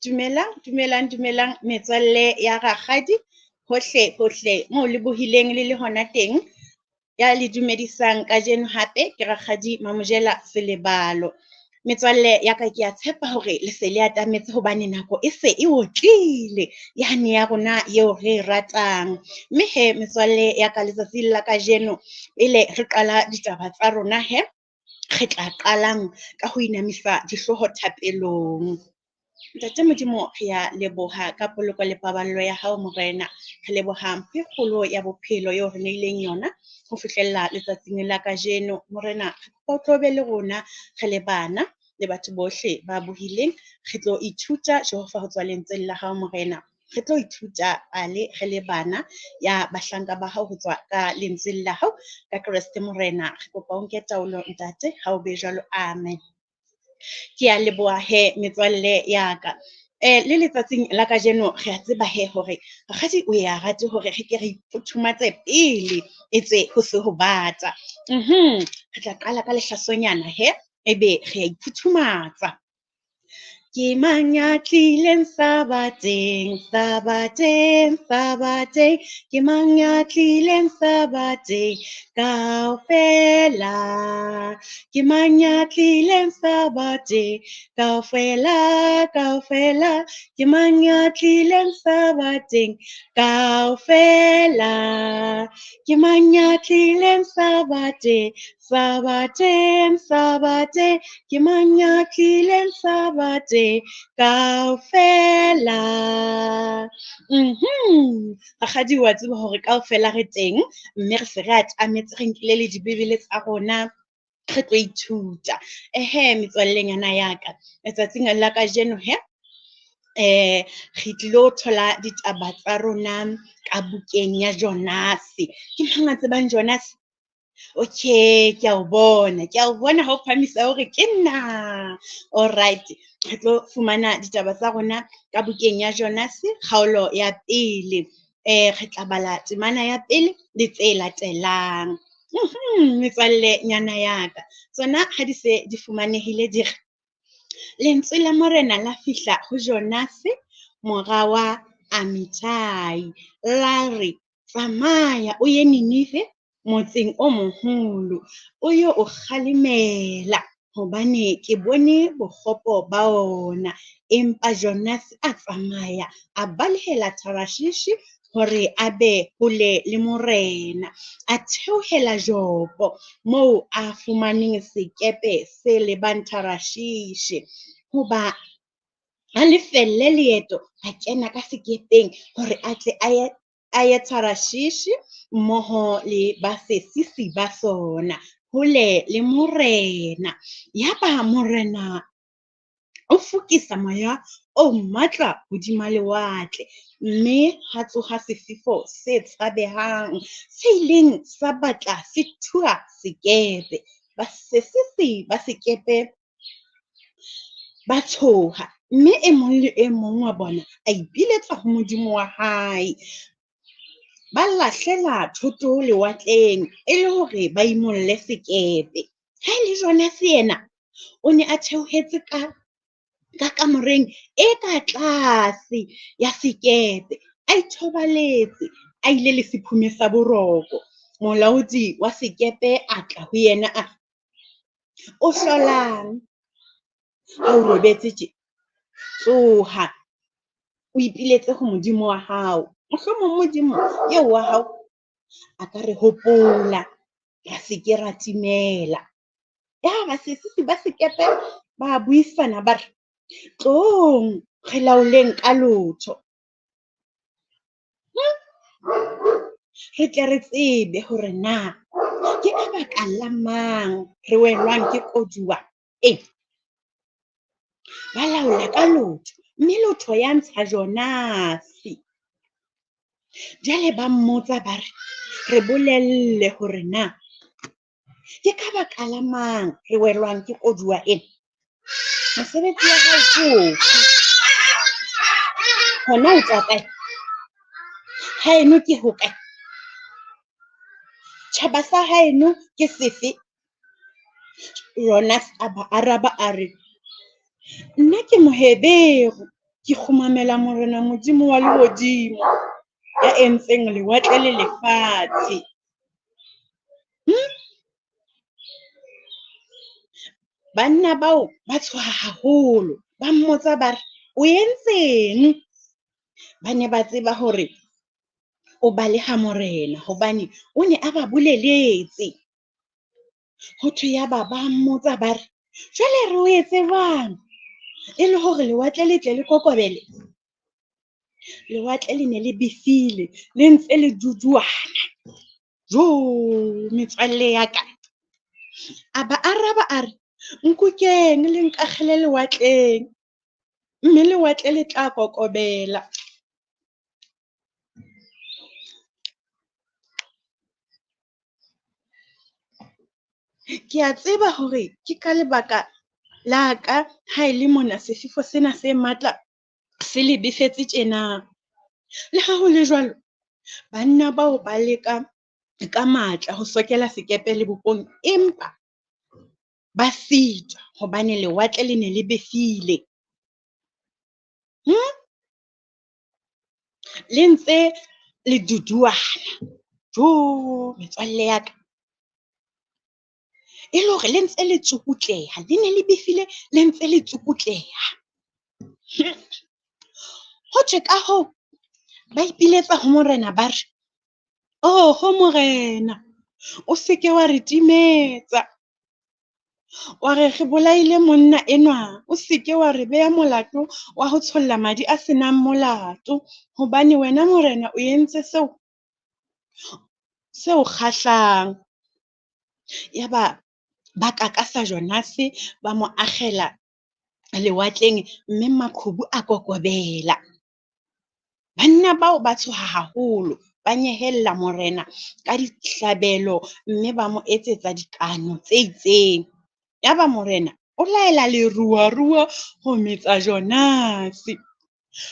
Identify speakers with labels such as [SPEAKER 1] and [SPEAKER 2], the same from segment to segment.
[SPEAKER 1] Dumelang metswalle ya rakgadi hohle moo le bohileng le hona teng. Ya le dumedisang kajeno hape ke rakgadi Mamojela Selebalo. Metswalle ya ka ke a tshepa hore le se le atametse hobane nako e se e otlile yane ya rona eo re ratang. Mme he metswalle ya ka letsatsi la kajeno pele re qala ditaba tsa rona re tla qalang ka ho inamisa dihloho thapelong. Ntate Modimo re a leboha ka poloko le paballo ya hao morena. Re leboha mpho e kgolo ya bophelo eo re neileng yona ho fihlella letsatsing la kajeno. Morena o tlo be le rona re le bana le batho bohle ba bohileng. Re tlo ithuta Jehova ho tswa lentsweng la hao morena. Re tlo ithuta ale re le bana ya bahlanka ba hao ho tswa ka lentsweng la hao ka Kreste morena. Re kopa o nke taolo ntate ha o be jwalo, amen. Ke a leboha metswalle ya ka. Le letsatsing la kajeno re a tseba hore rakgadi o ya rate hore re ke re iphuthumatse pele etse ho se ho bata. Re tla qala ka lehlasonyana ebe re a iphuthumatsa. Ke mang ya tlileng Sabateng, ke mang ya tlileng Sabateng kaofela, ke mang ya tlileng Sabateng kaofela, ke mang ya tlileng Sabateng kaofela, ke mang ya tlileng Sabateng, ke mang ya tlileng Sabateng kaofela. Rakgadi wa tseba hore kaofela re teng, mme re se re atametse re nkile le dibebele tsa rona re tlo ithuta. Metswallenyana ya ka, letsatsing la kajeno re tlilo thola ditaba tsa rona ka bukeng ya Jonase. Ke mang a tsebang Jonase? Okay, ke a o bona ha o phamisa hore ke nna. Alright, re tlo fumana ditaba tsa rona ka bukeng ya Jonase, kgaolo ya pele. Re tla bala temana ya pele le tse latelang. Metswalle nyana ya ka, tsona ha di se di fumanehile di re, lentswe la morena la fihla ho Jonase mora wa Amitai, la re tsamaya o ye Ninive, motseng o moholo, o yo o kgalemela hobane ke bone bokgopo ba ona. Empa Jonase a tsamaya a balehela Tarashishi hore a be hole le morena, a theohela Jopo moo a fumaneng sekepe se lebang Tarashishi. Hoba a lefelle leeto a kena ka sekepeng hore a tle a ye Tarashishi mmoho le basesisi ba sona hole le morena. Yaba morena o fukisa moya o matla hodima lewatle, mme ha tsoha sefefo se tshabehang se ileng sa batla se thuha sekepe. Basesisi ba sekepe ba tshoha, mme e mong le e mong wa bona a ipiletsa ho Modimo wa hae. Ba lahlela thoto lewatleng e le hore ba imolle sekepe. Ha ele Jonase yena o ne a theohetse ka kamoreng e ka tlase ya sekepe, a ithobaletse, a ile le sephume sa boroko. Molaodi wa sekepe a tla ho yena a re, o hlolang? Ha o robetse tje, tsoha o ipiletse ho Modimo wa hao. Mohlomong Modimo eo wa hao a ka re hopola, ra se ke ra timela. Basesisi ba sekepe ba buisana ba re, tlong re laoleng ka lotho, re tle re tsebe hore na ke ka baka la mang re welwang ke koduwa ena. Ba laola ka lotho, mme lotho ya ntsha Jonase. Jwale ba mmotsa ba re, re bolelle hore na ke ka baka la mang re welwang ke koduwa ena. Mosebetsi wa hao ke ofe? Hona o tswa kae? Haeno ke hokae? Tjhaba sa haeno ke sefe? Jonase a ba araba a re, nna ke Mohebero, ke kgumamela morena Modimo wa lehodimo ya entseng lewatle le lefatshe. Banna bao ba tshoha haholo, ba mmotsa ba re o entseng. Ba ne ba tseba hore o baleha morena hobane o ne a ba boleletse. Hothwe ya ba mmotsa ba re jwale re o etse jwang e le hore lewatle le tle le kokobele. Lewatle le ne le befile, le ntse le duduana. Metswalle ya ka, a ba araba a re nkukeng le nkakgele lewatleng, mme lewatle le tla kokobela. Ke a tseba hore ke ka lebaka la ka ha e le mona sefefo sena se matla se le befetse tjena. Le ha ho le jwalo, banna bao ba leka ka matla ho sokela sekepe lebopong, empa ba sitwa hobane lewatle le ne le befile. Le ntse le duduana. Metswalle ya ka, e le hore le ntse le tsukutleha, le ne le befile le ntse le tsukutleha. Hothwe ka hoo ba ipiletsa ho morena ba re, ho morena o seke wa re timetsa, wa re re bolaile monna enwa, o seke wa re beha molato wa ho tsholla madi a senang molato, hobane wena morena o entse seo kgahlang. Ya ba kakasa Jonase, ba mo akgela lewatleng, mme maqhubu a kokobela. Banna bao ba tshoha haholo, ba nyehella morena ka dihlabelo, mme ba mo etsetsa dikano tse itseng. Ya ba morena o laela leruarua ho metsa Jonase.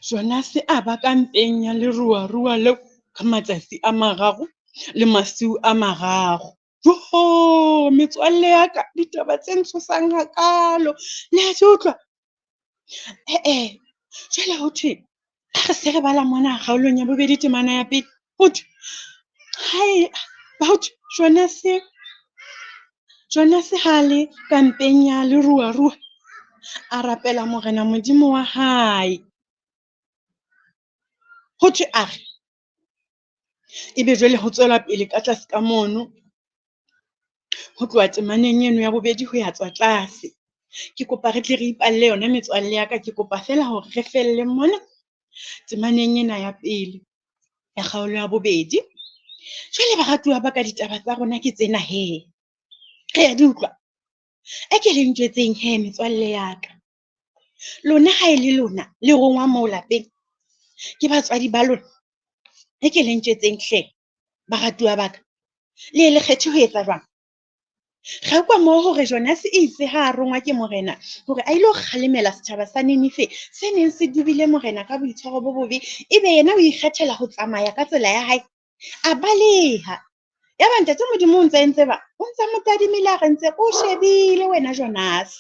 [SPEAKER 1] Jonase a ba ka mpeng ya leruarua leo ka matsatsi a 3 le masiu a 3. Metswalle ya ka, ditaba tse ntshosang hakalo. Le a di utlwa? Jwale hothwe re se re bala mona kgaolong ya bobedi temana ya pele, hothwe Jonase ha le kampeng ya leruarua, a rapela morena Modimo wa hae. Hothwe a re ebe jwale ho tswela pele ka tlase ka mono, ho tloha temaneng eno ya bobedi ho ya tswa tlase. Ke kopa re tle re ipalle yona metswalle ya ka, ke kopa fela hore re felle mona temaneng ena ya pele ya kgaolo ya bobedi. Jwale baratuwa ba ka, ditaba tsa rona ke tsena he. Re a di utlwa? E ke le ntjwetseng he metswalle ya ka. Lona ha e le lona le rongwa moo lapeng, ke batswadi ba lona. E ke le ntjwetseng hle baratuwa ba ka, le kgethe ho etsa jwang? Re kwa moo hore Jonase itse ha a rongwa ke morena hore a ilo kgalemela setjhaba sa Ninive se neng se dubile morena ka boitshwaro bo bobe, ebe yena o ikgethela ho tsamaya ka tsela ya hae, a baleha. Ya ba ntate Modimo o ntse entse ba, o ntse mo tadimile a re ntse o shebile wena Jonase.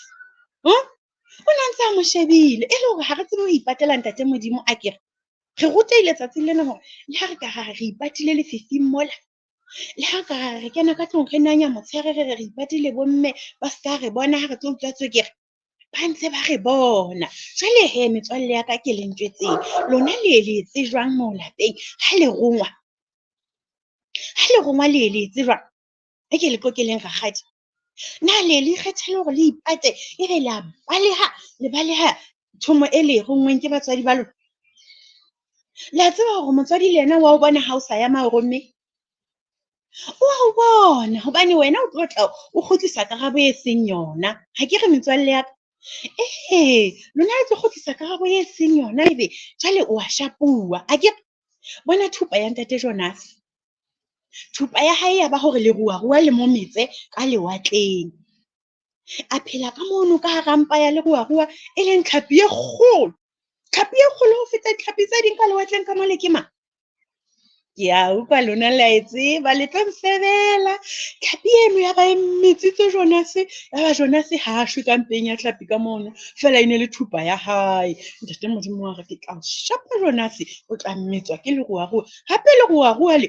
[SPEAKER 1] O ne ntse a mo shebile, e le hore ha re tsebe ho ipatela ntate Modimo a kere. Re rutehile tsatsing lena hore le ha re ka re ipatile lefifing mola, le ha ka re kena ka tlong re nanya motsherere, re ipatile bomme ba ska re bona ha re tlo utlwa tswekere, ba ntse ba re bona. Jwale he metswalle ya ka, ke le ntjwetseng, lona le etse jwang moo lapeng ha le rongwa le etse jwang? E ke le qokeleng rakgadi, na le ikgethela hore le ipate ebe le baleha thomo e le rongweng ke batswadi ba lona? Le a tseba hore motswadi le yena wa o bona ha o sa ya maromme? Wa o bona hobane wena o tlo tla o kgutlisa karabo e seng yona. Ha ke re metswalle ya ka, lona le tlo kgutlisa karabo e seng yona, ebe jwale o a shapuwa. A ke bona thupa ya ntate Jonase, thupa ya hae ya ba hore leruarua le mo metse ka lewatleng. A phela ka mono ka hara mpa ya leruarua, e leng tlhapi e kgolo ho feta ditlhapi tse ding ka lewatleng ka mole ke mang? Ke a utlwa lona le a e tseba le tlo nfebela tlhapi eno ya ba e mmetsitse Jonase ya ba Jonase ha a shwe ka mpeng ya tlhapi ka mono fela e ne le thupa ya hae ntate Modimo wa re ke tla o shapa Jonase o tla mmetswa ke leruarua hape leruarua le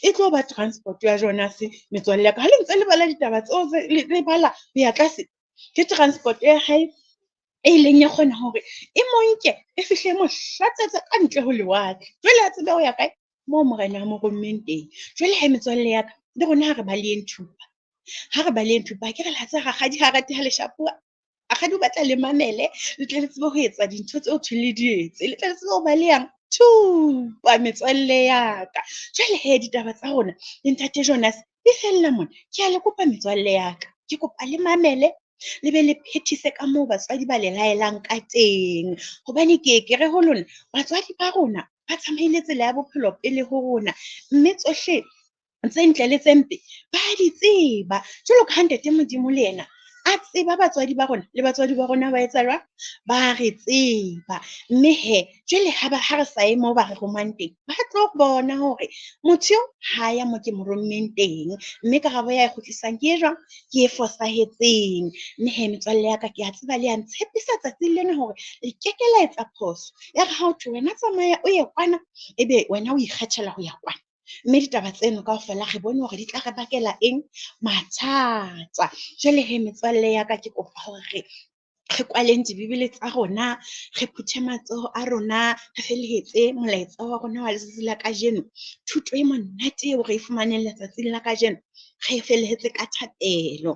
[SPEAKER 1] e tlo ba transport ya Jonase metswalle ya ka ha le ntse le bala ditaba tseo le bala ho ya tlase ke transport ya hae e ileng ya kgona hore e monke e fihle mo hlatsetsa ka ntle ho lewatle jwale a tsebe ho ya kae moo morena mo rommeng teng jwale ha metswalle ya ka le rona ha re baleng thupa ha re baleng thupa ke re la tsa rakgadi ha rate ha le shapua rakgadi o batla le mamele le tle le tsebe ho etsa dintho tseo thwe le di etse le tle le tsebe ho balehang thupa metswalle ya ka jwale he ditaba tsa rona le ntate Jonas di fella mona ke a le kopa metswalle ya ka ke kopa le mamele le be le phethise ka moo batswadi ba le laelang ka teng hobane ke re ho lona batswadi ba rona ba tsamaile tsela ya bophelo pele ho rona mme tsohle tse ntle le tse mpe ba di tseba jwalo ka ntate Modimo le yena a tseba batswadi ba rona le batswadi ba rona ba etsa jwang ba re tseba mme he jwale ha re sa ye moo ba re romang teng ba tlo bona hore motho eo ha ya mo ke mo rommeng teng mme karabo ya e kgutlisang ke e jwang ke e fosahetseng mme he metswalle ya ka ke a tseba le ya ntshepisa tsatsing lena hore le keke la etsa phoso ya re ha o thwe wena tsamaya o ye kwana ebe wena o ikgethela ho ya kwana mme ditaba tseno kaofela re bone hore di tla re bakela eng mathata jwale he metswalle ya ka ke kopa hore re kwaleng dibebele tsa rona re phuthe matsoho a rona re felehetse molaetsa wa rona wa letsatsi la kajeno thuto e monate eo re e fumaneng letsatsing la kajeno re felehetse ka thapelo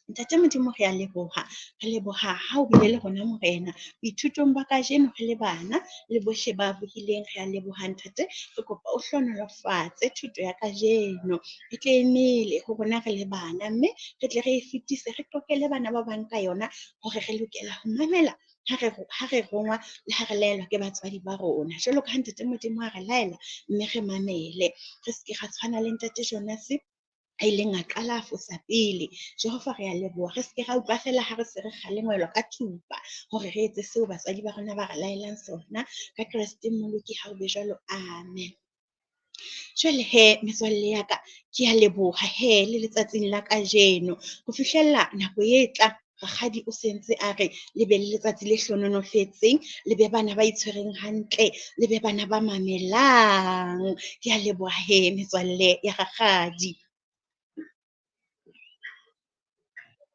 [SPEAKER 1] ntate Modimo re a leboha re leboha ha o bile le rona morena boithutong ba kajeno re le bana le bohle ba buileng re a leboha ntate re kopa o hlonolofatse thuto ya kajeno e tle e mele ho rona re le bana mme re tle re e fetise re qoqele bana ba bang ka yona hore re lokela ho mamela ha re rongwa le ha re laelwa ke batswadi ba rona jwalo ka ntate Modimo a re laela mme re mamele re se ke ra tshwana le ntate Jonase a ileng a qala a fosa pele Jehova re a leboha re se ke ra utlwa fela ha re se re kgalengwelwa ka thupa hore re etse seo batswadi ba rona ba re laelang sona ka Kreste mmoloki ha o be jwalo amen jwale he metswalle ya ka ke a leboha he le letsatsing la kajeno ho fihlella nako e tlang rakgadi o sentse a re le be le letsatsi le hlononofetseng le be bana ba itshwereng hantle le be bana ba mamelang ke a leboha he metswalle ya rakgadi